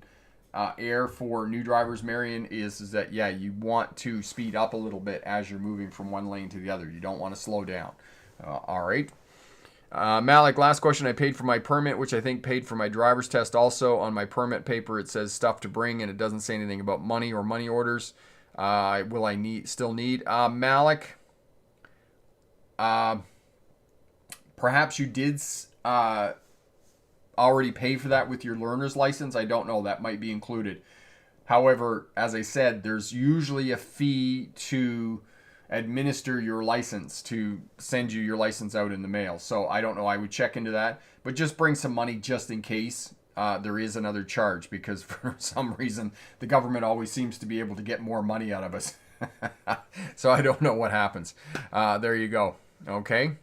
air for new drivers, Marion, is that, yeah, you want to speed up a little bit as you're moving from one lane to the other. You don't want to slow down. All right. Malik, last question. I paid for my permit, which I think paid for my driver's test also. On my permit paper, it says stuff to bring, and it doesn't say anything about money or money orders. Will I still need? Malik, perhaps you did already pay for that with your learner's license. I don't know. That might be included. However, as I said, there's usually a fee to administer your license, to send you your license out in the mail. So I don't know. I would check into that, but just bring some money just in case there is another charge, because for some reason the government always seems to be able to get more money out of us. So I don't know what happens. There you go. Okay.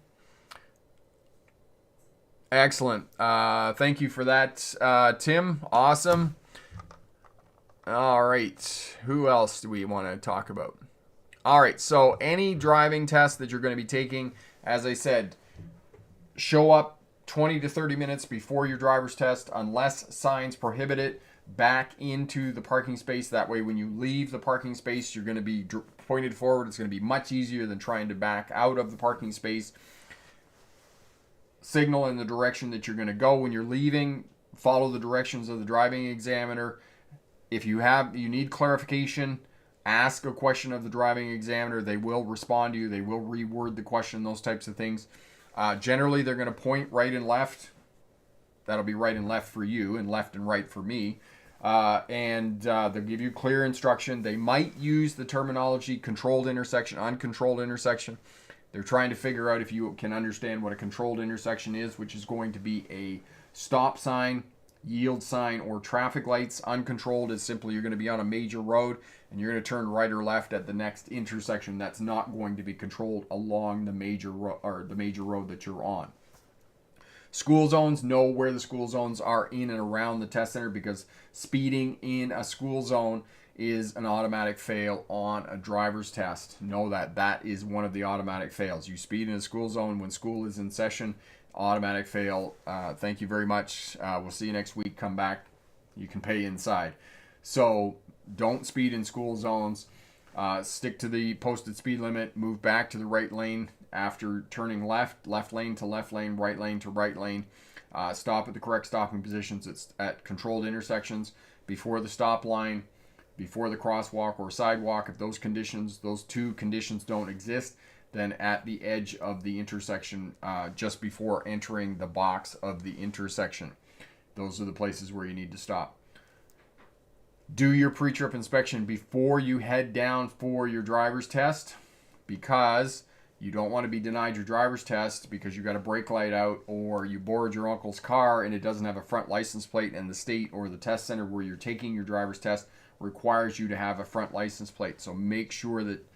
Excellent. Thank you for that, Tim. Awesome. All right. Who else do we want to talk about? All right, so any driving test that you're going to be taking, as I said, show up 20 to 30 minutes before your driver's test, unless signs prohibit it, back into the parking space. That way, when you leave the parking space, you're going to be pointed forward. It's going to be much easier than trying to back out of the parking space. Signal in the direction that you're going to go when you're leaving. Follow the directions of the driving examiner. If you need clarification, ask a question of the driving examiner. They will respond to you. They will reword the question, those types of things. Generally, they're going to point right and left. That'll be right and left for you, and left and right for me. And they'll give you clear instruction. They might use the terminology controlled intersection, uncontrolled intersection. They're trying to figure out if you can understand what a controlled intersection is, which is going to be a stop sign, yield sign, or traffic lights. Uncontrolled is simply you're going to be on a major road and you're going to turn right or left at the next intersection. That's not going to be controlled along the major road that you're on. School zones, know where the school zones are in and around the test center, because speeding in a school zone is an automatic fail on a driver's test. Know that is one of the automatic fails. You speed in a school zone when school is in session, automatic fail. Thank you very much. We'll see you next week. Come back. You can pay inside. So don't speed in school zones. Stick to the posted speed limit. Move back to the right lane after turning left lane to left lane, right lane to right lane. Stop at the correct stopping positions. It's at controlled intersections, before the stop line, before the crosswalk or sidewalk. If those two conditions don't exist, then at the edge of the intersection, just before entering the box of the intersection. Those are the places where you need to stop. Do your pre-trip inspection before you head down for your driver's test, because you don't want to be denied your driver's test because you got a brake light out, or you borrowed your uncle's car and it doesn't have a front license plate, and the state or the test center where you're taking your driver's test requires you to have a front license plate. So make sure that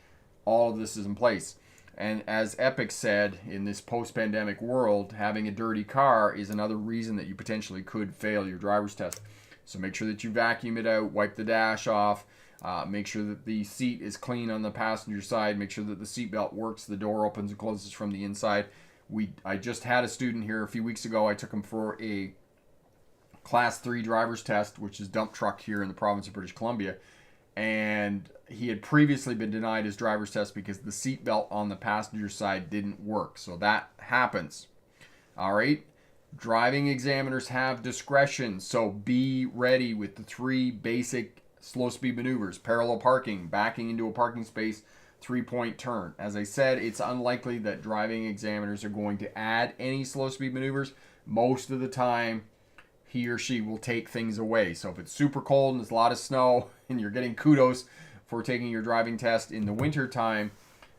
all of this is in place. And as Epic said, in this post-pandemic world, having a dirty car is another reason that you potentially could fail your driver's test. So make sure that you vacuum it out, wipe the dash off, make sure that the seat is clean on the passenger side, make sure that the seatbelt works, the door opens and closes from the inside. I just had a student here a few weeks ago. I took him for a Class 3 driver's test, which is dump truck here in the province of British Columbia. And he had previously been denied his driver's test because the seatbelt on the passenger side didn't work. So that happens. All right. Driving examiners have discretion. So be ready with the 3 basic slow speed maneuvers: parallel parking, backing into a parking space, 3-point turn. As I said, it's unlikely that driving examiners are going to add any slow speed maneuvers. Most of the time, he or she will take things away. So if it's super cold and there's a lot of snow and you're getting kudos for taking your driving test in the winter time,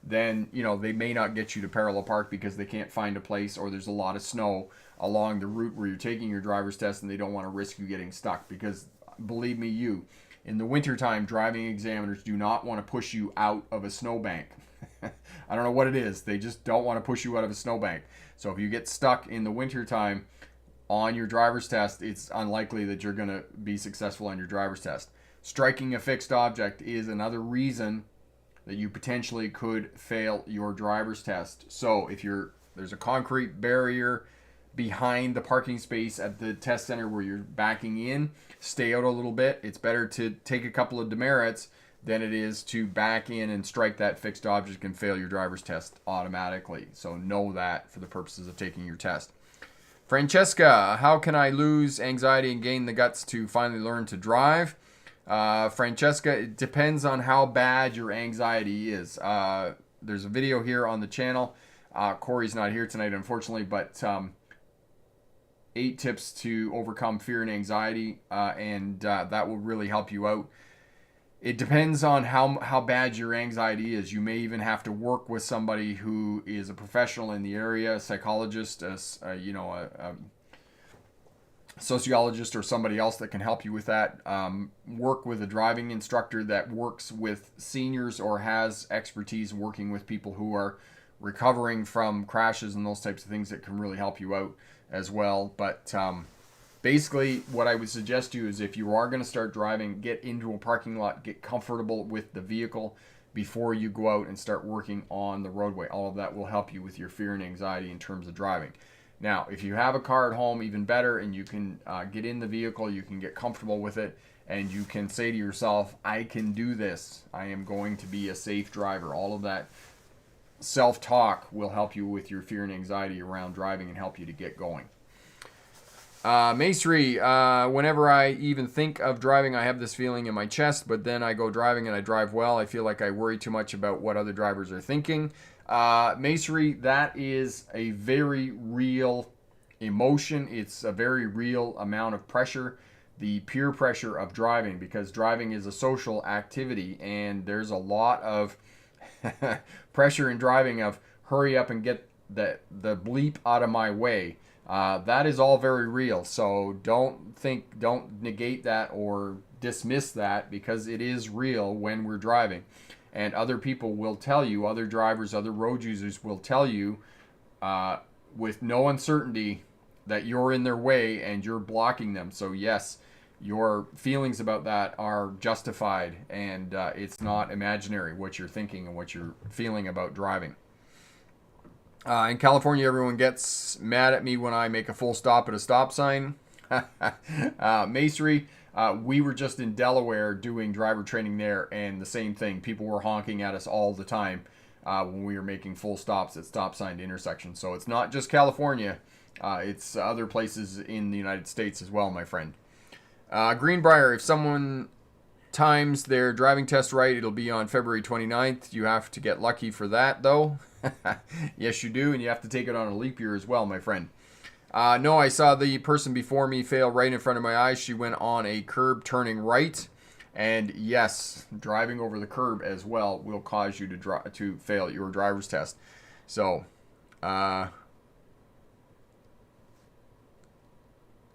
then they may not get you to parallel park because they can't find a place, or there's a lot of snow along the route where you're taking your driver's test and they don't want to risk you getting stuck. Because believe me, in the winter time, driving examiners do not want to push you out of a snowbank. I don't know what it is. They just don't want to push you out of a snowbank. So if you get stuck in the winter time on your driver's test, it's unlikely that you're going to be successful on your driver's test. Striking a fixed object is another reason that you potentially could fail your driver's test. So if there's a concrete barrier behind the parking space at the test center where you're backing in. Stay out a little bit. It's better to take a couple of demerits than it is to back in and strike that fixed object and fail your driver's test automatically. So know that for the purposes of taking your test. Francesca, how can I lose anxiety and gain the guts to finally learn to drive? Francesca, it depends on how bad your anxiety is. There's a video here on the channel. Corey's not here tonight, unfortunately, but 8 tips to overcome fear and anxiety, and that will really help you out. It depends on how bad your anxiety is. You may even have to work with somebody who is a professional in the area, a psychologist, a sociologist, or somebody else that can help you with that. Work with a driving instructor that works with seniors or has expertise working with people who are recovering from crashes and those types of things that can really help you out as well. But basically, what I would suggest to you is if you are going to start driving, get into a parking lot, get comfortable with the vehicle before you go out and start working on the roadway. All of that will help you with your fear and anxiety in terms of driving. Now, if you have a car at home, even better, and you can get in the vehicle, you can get comfortable with it, and you can say to yourself, I can do this. I am going to be a safe driver. All of that self-talk will help you with your fear and anxiety around driving and help you to get going. Masry, whenever I even think of driving, I have this feeling in my chest, but then I go driving and I drive well. I feel like I worry too much about what other drivers are thinking. Masry, that is a very real emotion. It's a very real amount of pressure, the peer pressure of driving, because driving is a social activity, and there's a lot of pressure in driving of hurry up and get the bleep out of my way. That is all very real. So don't negate that or dismiss that, because it is real when we're driving. And other people will tell you, other drivers, other road users will tell you with no uncertainty that you're in their way and you're blocking them. So yes, your feelings about that are justified, and it's not imaginary what you're thinking and what you're feeling about driving. In California, everyone gets mad at me when I make a full stop at a stop sign. Masry, we were just in Delaware doing driver training there, and the same thing. People were honking at us all the time when we were making full stops at stop sign intersections. So it's not just California. It's other places in the United States as well, my friend. Greenbrier, if someone times their driving test right, it'll be on February 29th. You have to get lucky for that, though. Yes, you do, and you have to take it on a leap year as well, my friend. No, I saw the person before me fail right in front of my eyes. She went on a curb turning right, and yes, driving over the curb as well will cause you to fail your driver's test. So,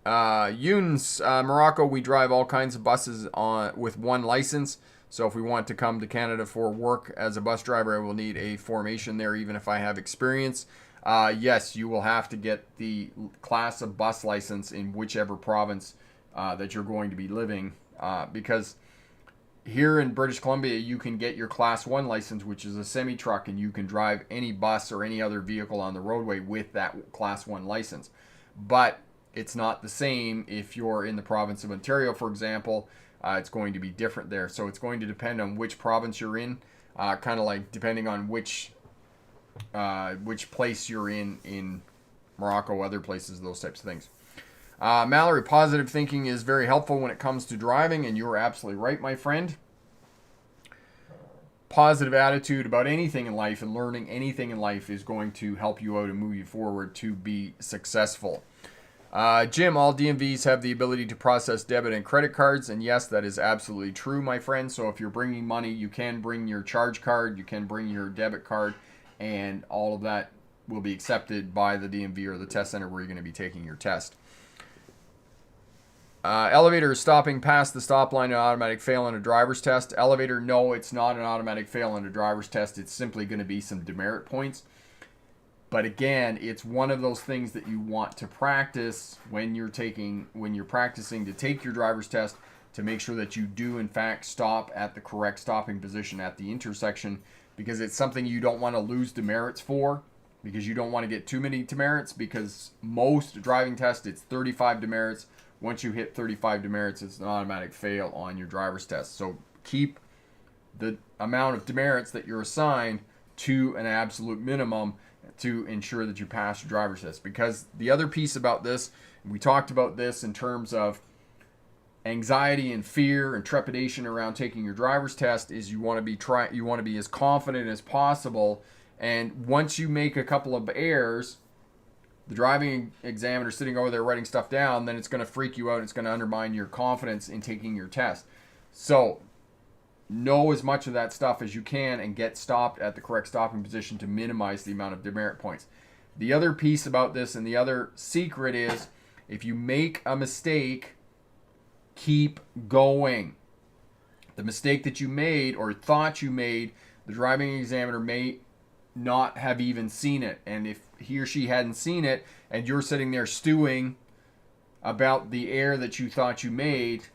Yuns, Morocco, we drive all kinds of buses with one license. So if we want to come to Canada for work as a bus driver, I will need a formation there, even if I have experience. Yes, you will have to get the class of bus license in whichever province that you're going to be living, because here in British Columbia, you can get your Class 1 license, which is a semi-truck, and you can drive any bus or any other vehicle on the roadway with that Class 1 license. But it's not the same if you're in the province of Ontario, for example. It's going to be different there. So it's going to depend on which province you're in, kind of like depending on which place you're in Morocco, other places, those types of things. Mallory, positive thinking is very helpful when it comes to driving, and you're absolutely right, my friend. Positive attitude about anything in life and learning anything in life is going to help you out and move you forward to be successful. Jim, all DMVs have the ability to process debit and credit cards, and yes, that is absolutely true, my friend. So if you're bringing money, you can bring your charge card, you can bring your debit card, and all of that will be accepted by the DMV or the test center where you're going to be taking your test. Elevator stopping past the stop line, an automatic fail on a driver's test. Elevator, no, it's not an automatic fail on a driver's test. It's simply going to be some demerit points. But again, it's one of those things that you want to practice when you're practicing to take your driver's test, to make sure that you do in fact stop at the correct stopping position at the intersection, because it's something you don't want to lose demerits for. because you don't want to get too many demerits, because most driving tests, it's 35 demerits. Once you hit 35 demerits, it's an automatic fail on your driver's test. So keep the amount of demerits that you're assigned to an absolute minimum to ensure that you pass your driver's test. Because the other piece about this, we talked about this in terms of anxiety and fear and trepidation around taking your driver's test, is you want to be as confident as possible. And once you make a couple of errors, the driving examiner sitting over there writing stuff down, then it's going to freak you out. It's going to undermine your confidence in taking your test. So know as much of that stuff as you can and get stopped at the correct stopping position to minimize the amount of demerit points. The other piece about this and the other secret is, if you make a mistake, keep going. The mistake that you made or thought you made, the driving examiner may not have even seen it. And if he or she hadn't seen it and you're sitting there stewing about the error that you thought you made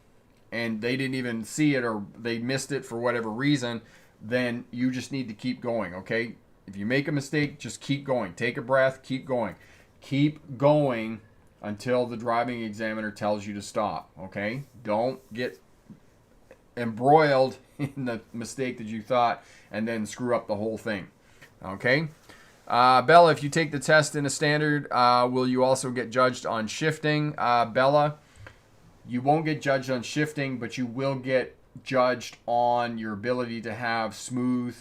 and they didn't even see it, or they missed it for whatever reason, then you just need to keep going, okay? If you make a mistake, just keep going. Take a breath, keep going. Keep going until the driving examiner tells you to stop, okay? Don't get embroiled in the mistake that you thought and then screw up the whole thing. Okay. Bella, if you take the test in a standard, will you also get judged on shifting? Bella, you won't get judged on shifting, but you will get judged on your ability to have smooth.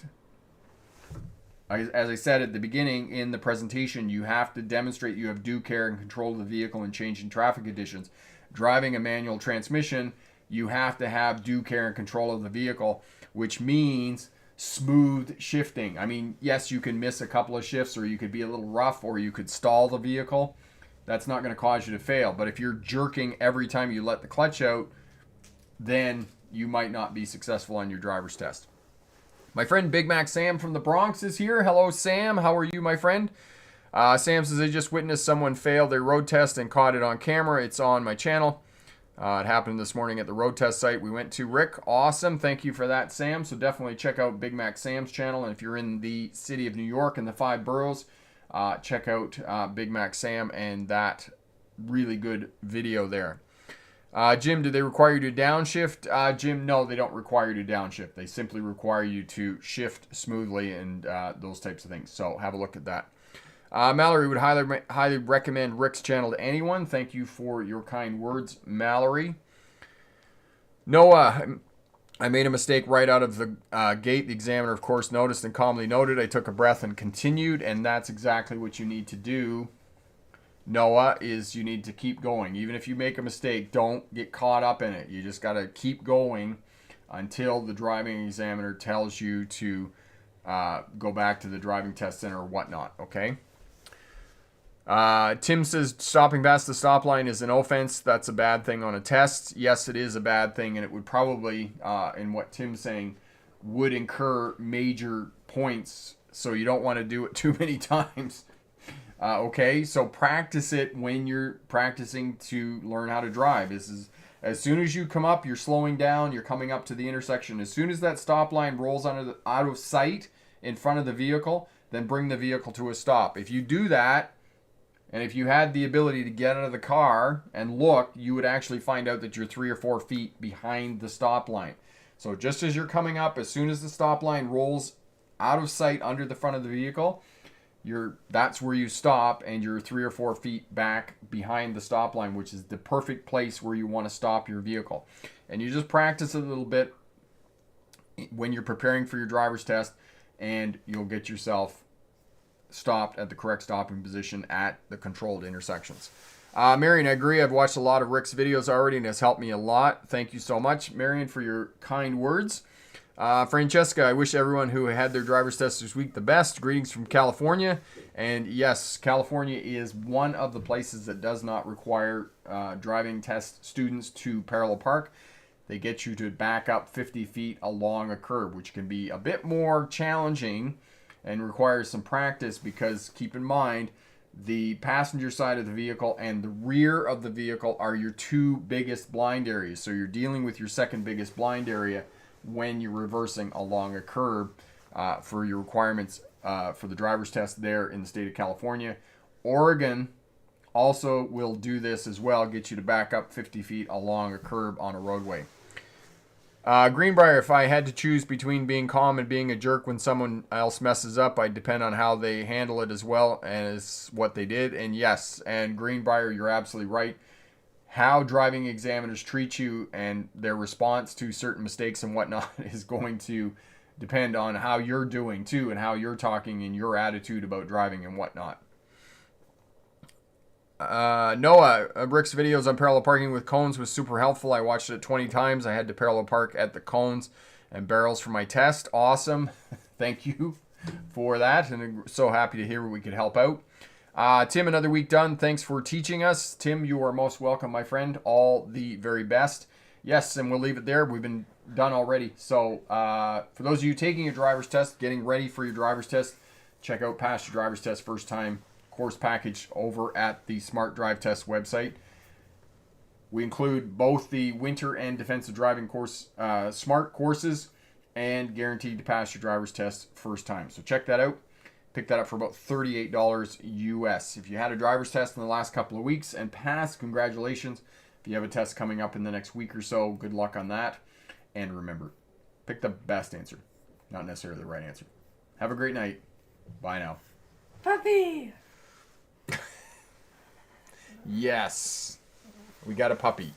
As I said at the beginning in the presentation, you have to demonstrate you have due care and control of the vehicle in changing traffic conditions. Driving a manual transmission, you have to have due care and control of the vehicle, which means smooth shifting. I mean, yes, you can miss a couple of shifts, or you could be a little rough, or you could stall the vehicle. That's not going to cause you to fail. But if you're jerking every time you let the clutch out, then you might not be successful on your driver's test. My friend Big Mac Sam from the Bronx is here. Hello, Sam. How are you, my friend? Sam says, I just witnessed someone fail their road test and caught it on camera. It's on my channel. It happened this morning at the road test site we went to. Rick, awesome. Thank you for that, Sam. So definitely check out Big Mac Sam's channel. And if you're in the city of New York and the 5 boroughs, check out Big Mac Sam and that really good video there. Jim, do they require you to downshift? Jim, no, they don't require you to downshift. They simply require you to shift smoothly and those types of things. So have a look at that. Mallory would highly recommend Rick's channel to anyone. Thank you for your kind words, Mallory. Noah, I made a mistake right out of the gate. The examiner, of course, noticed and calmly noted. I took a breath and continued, and that's exactly what you need to do, Noah, is you need to keep going. Even if you make a mistake, don't get caught up in it. You just got to keep going until the driving examiner tells you to go back to the driving test center or whatnot, okay? Tim says stopping past the stop line is an offense. That's a bad thing on a test. Yes, it is a bad thing, and it would probably, in what Tim's saying, would incur major points. So you don't want to do it too many times. Okay, so practice it when you're practicing to learn how to drive. This is, as soon as you come up, you're slowing down, you're coming up to the intersection. As soon as that stop line rolls out of sight in front of the vehicle, then bring the vehicle to a stop. If you do that, and if you had the ability to get out of the car and look, you would actually find out that you're 3 or 4 feet behind the stop line. So just as you're coming up, as soon as the stop line rolls out of sight under the front of the vehicle, that's where you stop, and you're 3 or 4 feet back behind the stop line, which is the perfect place where you want to stop your vehicle. And you just practice a little bit when you're preparing for your driver's test, and you'll get yourself stopped at the correct stopping position at the controlled intersections. Marion, I agree. I've watched a lot of Rick's videos already, and it's helped me a lot. Thank you so much, Marion, for your kind words. Francesca, I wish everyone who had their driver's test this week the best. Greetings from California. And yes, California is one of the places that does not require driving test students to parallel park. They get you to back up 50 feet along a curb, which can be a bit more challenging and requires some practice, because keep in mind, the passenger side of the vehicle and the rear of the vehicle are your 2 biggest blind areas. So you're dealing with your second biggest blind area when you're reversing along a curb for your requirements for the driver's test there in the state of California. Oregon also will do this as well, get you to back up 50 feet along a curb on a roadway. Greenbrier, if I had to choose between being calm and being a jerk when someone else messes up, I'd depend on how they handle it as well as what they did. And yes, and Greenbrier, you're absolutely right. How driving examiners treat you and their response to certain mistakes and whatnot is going to depend on how you're doing too, and how you're talking and your attitude about driving and whatnot. Noah, Rick's videos on parallel parking with cones was super helpful. I watched it 20 times. I had to parallel park at the cones and barrels for my test. Awesome. Thank you for that. And I'm so happy to hear we could help out. Tim, another week done. Thanks for teaching us. Tim, you are most welcome, my friend. All the very best. Yes, and we'll leave it there. We've been done already. So for those of you taking your driver's test, getting ready for your driver's test, check out Pass Your Driver's Test First Time course package over at the Smart Drive Test website. We include both the winter and defensive driving course smart courses and guaranteed to pass your driver's test first time. So check that out. Pick that up for about $38 US. If you had a driver's test in the last couple of weeks and passed, congratulations. If you have a test coming up in the next week or so, good luck on that. And remember, pick the best answer, not necessarily the right answer. Have a great night. Bye now. Puppy! Yes. We got a puppy.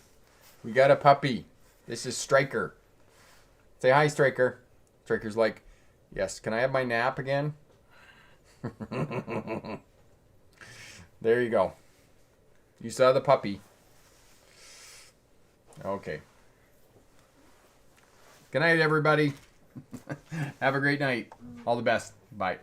We got a puppy. This is Striker. Say hi, Striker. Striker's like, yes, can I have my nap again? There you go. You saw the puppy. Okay. Good night, everybody. Have a great night. All the best. Bye.